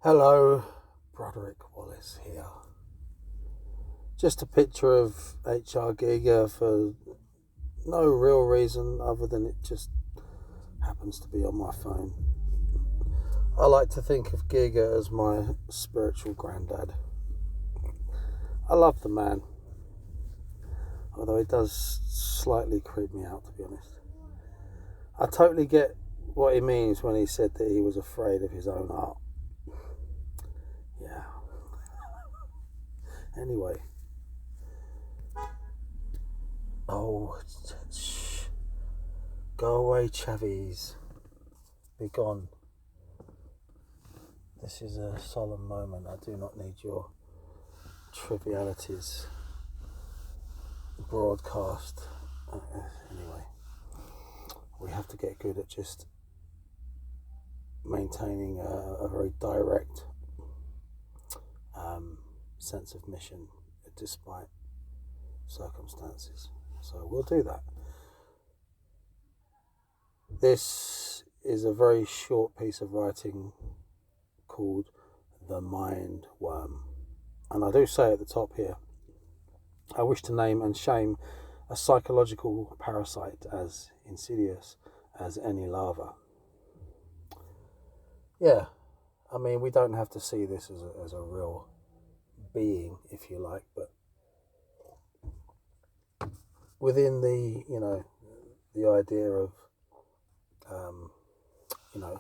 Hello, Broderick Wallace here. Just a picture of H.R. Giger for no real reason other than it just happens to be on my phone. I like to think of Giger as my spiritual granddad. I love the man, although he does slightly creep me out, to be honest. I totally get what he means when he said that he was afraid of his own art. Yeah. Anyway. Oh, shh. Go away, Chavies. Be gone. This is a solemn moment. I do not need your trivialities broadcast. Anyway, we have to get good at just maintaining a very direct sense of mission despite circumstances. So we'll do that. This is a very short piece of writing called The Mindworm. And I do say at the top here, I wish to name and shame a psychological parasite as insidious as any larva. Yeah, I mean, we don't have to see this as a real being, if you like, but within the idea of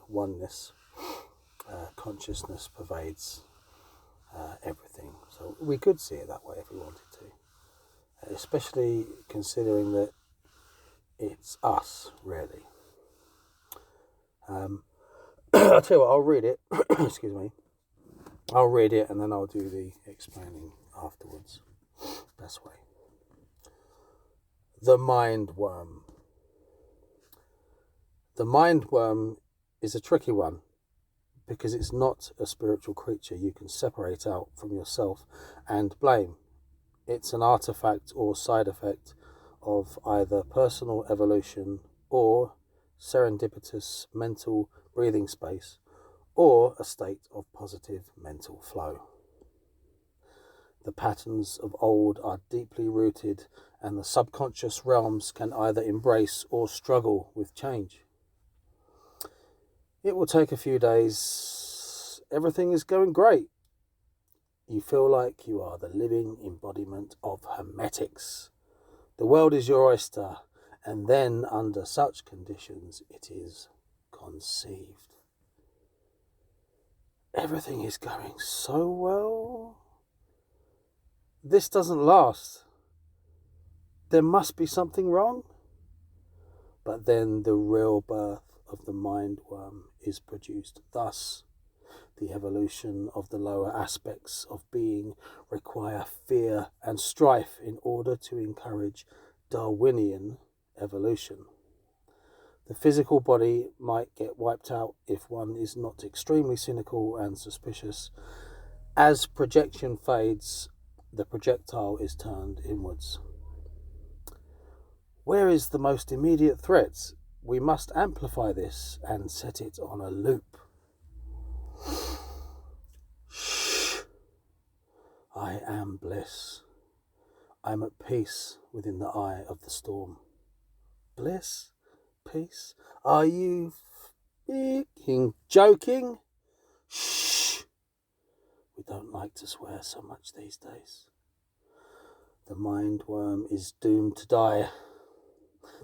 oneness, consciousness pervades everything. So we could see it that way if we wanted to, especially considering that it's us, really. I'll tell you what, I'll read it. Excuse me. I'll read it and then I'll do the explaining afterwards. Best way. The Mindworm. The Mindworm is a tricky one because it's not a spiritual creature you can separate out from yourself and blame. It's an artifact or side effect of either personal evolution or serendipitous mental breathing space or a state of positive mental flow. The patterns of old are deeply rooted and the subconscious realms can either embrace or struggle with change. It will take a few days. Everything is going great. You feel like you are the living embodiment of Hermetics. The world is your oyster, and then under such conditions it is conceived. Everything is going so well. This doesn't last. There must be something wrong. But then the real birth of the Mindworm is produced. Thus, the evolution of the lower aspects of being require fear and strife in order to encourage Darwinian evolution. The physical body might get wiped out if one is not extremely cynical and suspicious. As projection fades, the projectile is turned inwards. Where is the most immediate threat? We must amplify this and set it on a loop. Shh. I am bliss. I am at peace within the eye of the storm. Bliss? Peace? Are you joking? Shh. We don't like to swear so much these days. The Mindworm is doomed to die.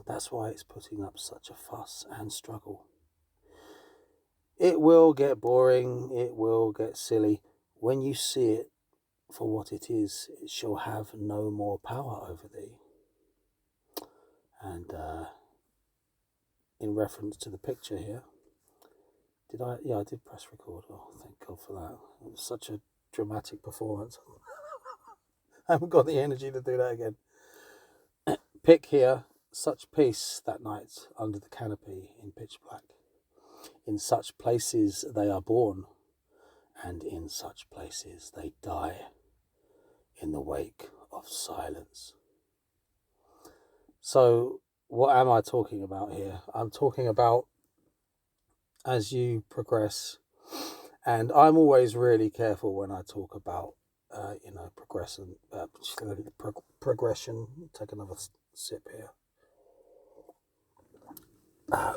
That's why it's putting up such a fuss and struggle. It will get boring, it will get silly. When you see it for what it is, it shall have no more power over thee. And in reference to the picture here, did I? Yeah, I did press record. Oh, thank God for that. It was such a dramatic performance. I haven't got the energy to do that again. Pick here, such peace that night under the canopy in pitch black. In such places they are born, and in such places they die, in the wake of silence. So, what am I talking about here? I'm talking about as you progress And I'm always really careful when I talk about, progression. Take another sip here.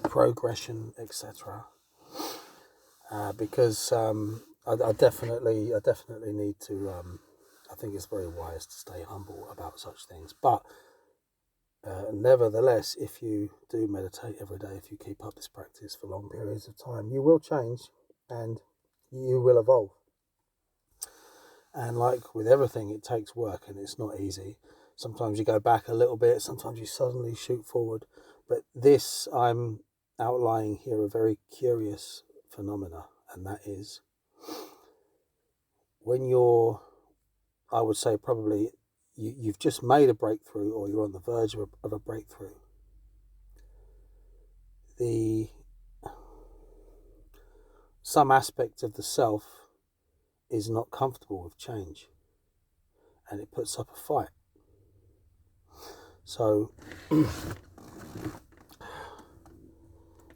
Progression, etc. Because I definitely need to. I think it's very wise to stay humble about such things. But nevertheless, if you do meditate every day, if you keep up this practice for long periods of time, you will change and you will evolve. And like with everything, it takes work and it's not easy. Sometimes you go back a little bit, sometimes you suddenly shoot forward. But this, I'm outlining here a very curious phenomena, and that is when you're, I would say probably, you've just made a breakthrough or you're on the verge of a breakthrough. Some aspect of the self is not comfortable with change and it puts up a fight. So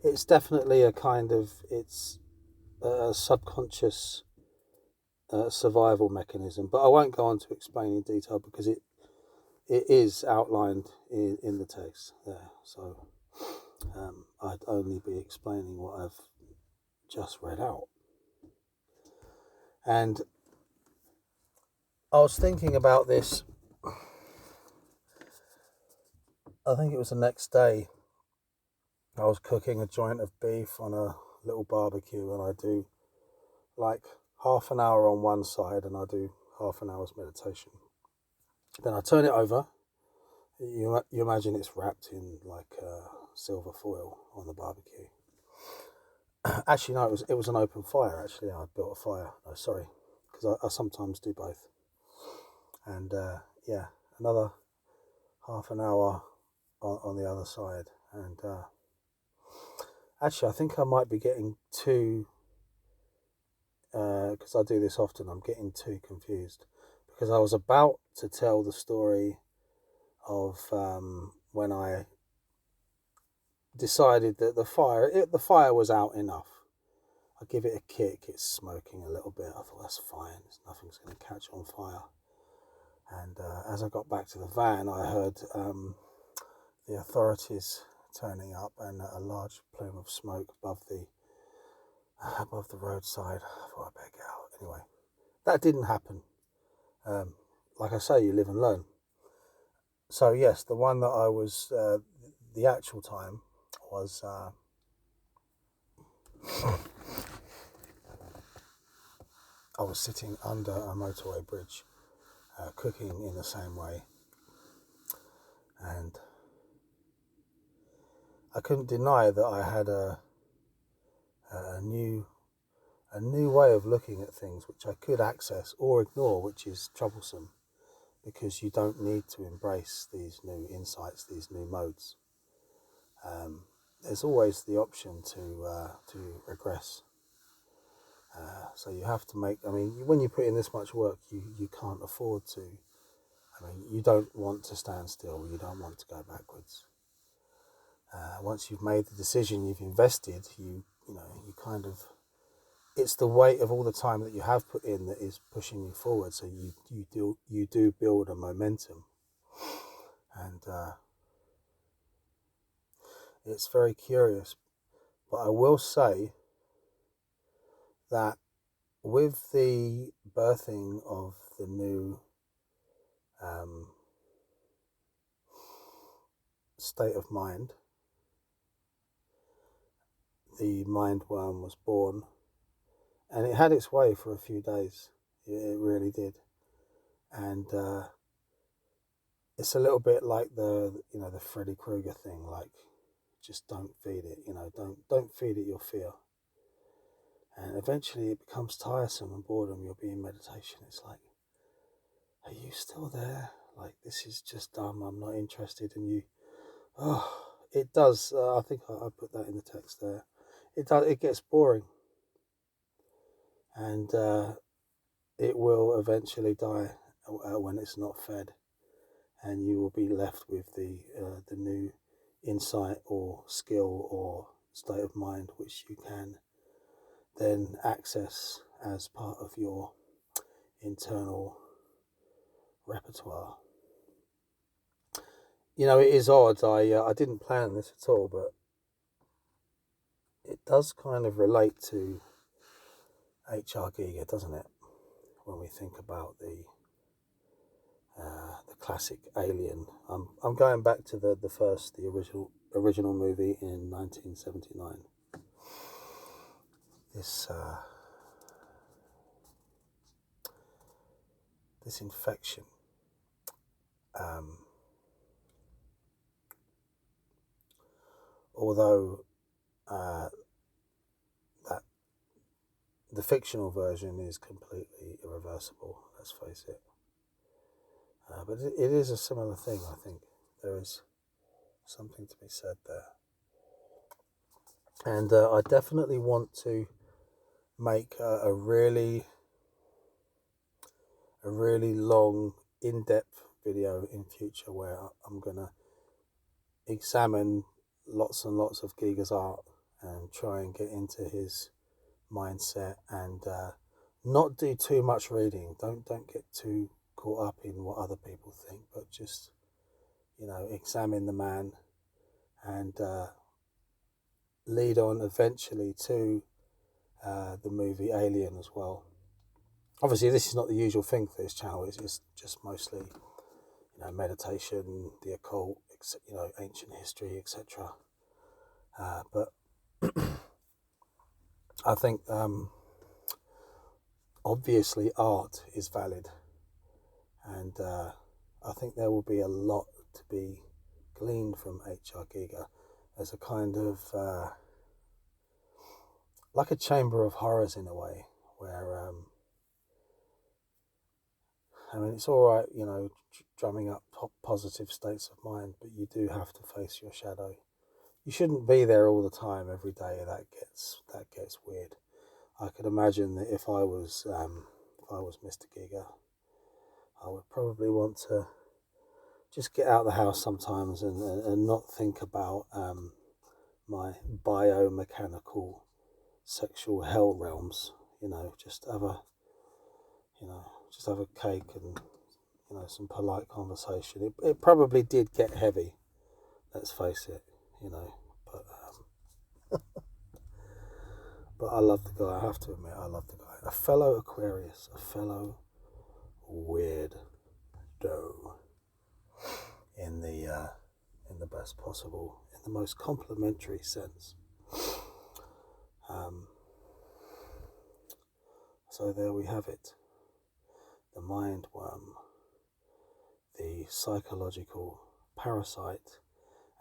it's definitely it's a subconscious survival mechanism, but I won't go on to explain in detail because it is outlined in the text there. So I'd only be explaining what I've just read out. And I was thinking about this, I think it was the next day. I was cooking a joint of beef on a little barbecue, and I do like half an hour on one side and I do half an hour's meditation. Then I turn it over. You imagine it's wrapped in like silver foil on the barbecue. Actually, no, it was an open fire. Actually, I built a fire. No, sorry, because I sometimes do both. And another half an hour on the other side. And actually, I think I might be getting too, because I do this often, I'm getting too confused. Because I was about to tell the story of when I decided that the fire was out enough. I give it a kick, it's smoking a little bit. I thought, that's fine, nothing's going to catch on fire. And as I got back to the van, I heard the authorities turning up and a large plume of smoke above the roadside. I thought, I better get out. Anyway, that didn't happen. Like I say, you live and learn. So yes, the one that I was, the actual time was I was sitting under a motorway bridge, cooking in the same way, and I couldn't deny that I had a new way of looking at things, which I could access or ignore, which is troublesome, because you don't need to embrace these new insights, these new modes. There's always the option to regress. So you have to make, when you put in this much work, you can't afford to. You don't want to stand still, you don't want to go backwards. Once you've made the decision, you've invested, you kind of, it's the weight of all the time that you have put in that is pushing you forward. So you do build a momentum, and it's very curious. But I will say that with the birthing of the new state of mind, the Mindworm was born, and it had its way for a few days. It really did. And it's a little bit like the Freddy Krueger thing, like, just don't feed it, don't feed it your fear. And eventually it becomes tiresome and boredom. You'll be in meditation, it's like, are you still there? Like, this is just dumb, I'm not interested in you. Oh, it does. I think I put that in the text there. It gets boring, and it will eventually die when it's not fed, and you will be left with the new insight or skill or state of mind which you can then access as part of your internal repertoire. You know, it is odd. I didn't plan this at all, but it does kind of relate to H.R. Giger, doesn't it? When we think about the classic Alien. I'm going back to the original movie in 1979. This infection. Although that the fictional version is completely irreversible, let's face it. But it is a similar thing, I think. There is something to be said there. And I definitely want to make a really long, in-depth video in future where I'm going to examine lots and lots of Giger's art and try and get into his mindset and not do too much reading. Don't get too caught up in what other people think, but just, examine the man and lead on eventually to the movie Alien as well. Obviously, this is not the usual thing for this channel. It's just mostly, meditation, the occult, ancient history, etc. But I think obviously art is valid, and I think there will be a lot to be gleaned from H.R. Giger as a kind of like a chamber of horrors in a way, where it's all right, drumming up positive states of mind, but you do have to face your shadow. You shouldn't be there all the time, every day. That gets weird. I could imagine that if I was Mr. Giger, I would probably want to just get out of the house sometimes and not think about my biomechanical sexual hell realms. Just have a cake and some polite conversation. It probably did get heavy, let's face it, but I love the guy. I have to admit, I love the guy. A fellow Aquarius, a fellow weirdo, in the best possible, in the most complimentary sense. So there we have it. The Mindworm, the psychological parasite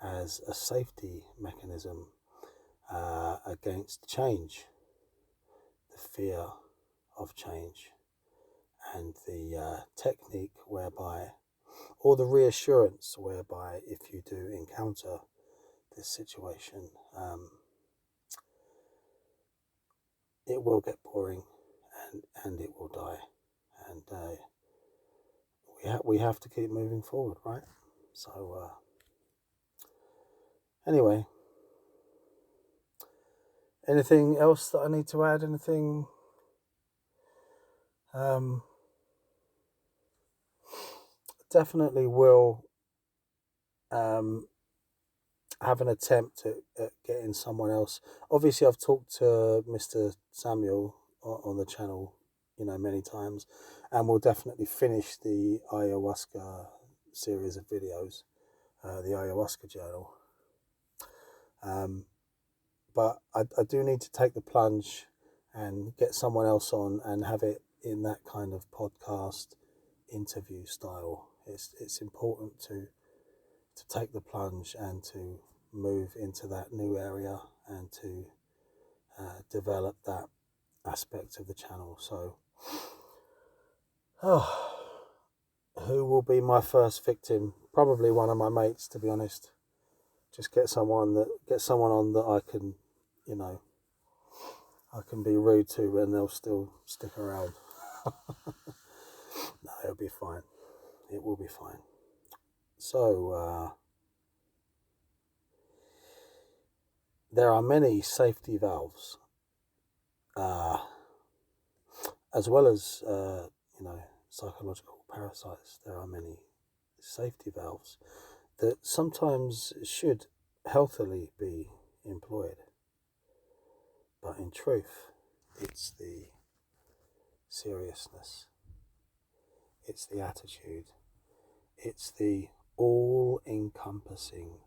as a safety mechanism against change, the fear of change, and the technique whereby, or the reassurance whereby, if you do encounter this situation, it will get boring and it will die, and we have to keep moving forward, right? So anyway, anything else that I need to add? Anything? Definitely will have an attempt at getting someone else. Obviously, I've talked to Mr. Samuel on the channel, many times, and we'll definitely finish the ayahuasca series of videos, the ayahuasca journal. But I do need to take the plunge and get someone else on and have it in that kind of podcast interview style. It's important to take the plunge and to move into that new area and to develop that aspect of the channel. So, who will be my first victim? Probably one of my mates, to be honest. Just get someone on that I can, I can be rude to and they'll still stick around. No, it'll be fine. It will be fine. So, there are many safety valves as well as, psychological parasites, there are many safety valves that sometimes should healthily be employed. But in truth, it's the seriousness, it's the attitude, it's the all-encompassing,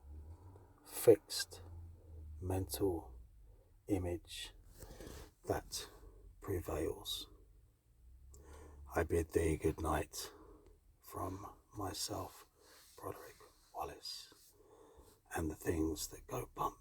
fixed mental image that prevails. I bid thee good night from myself, Broderick Wallace, and the things that go bump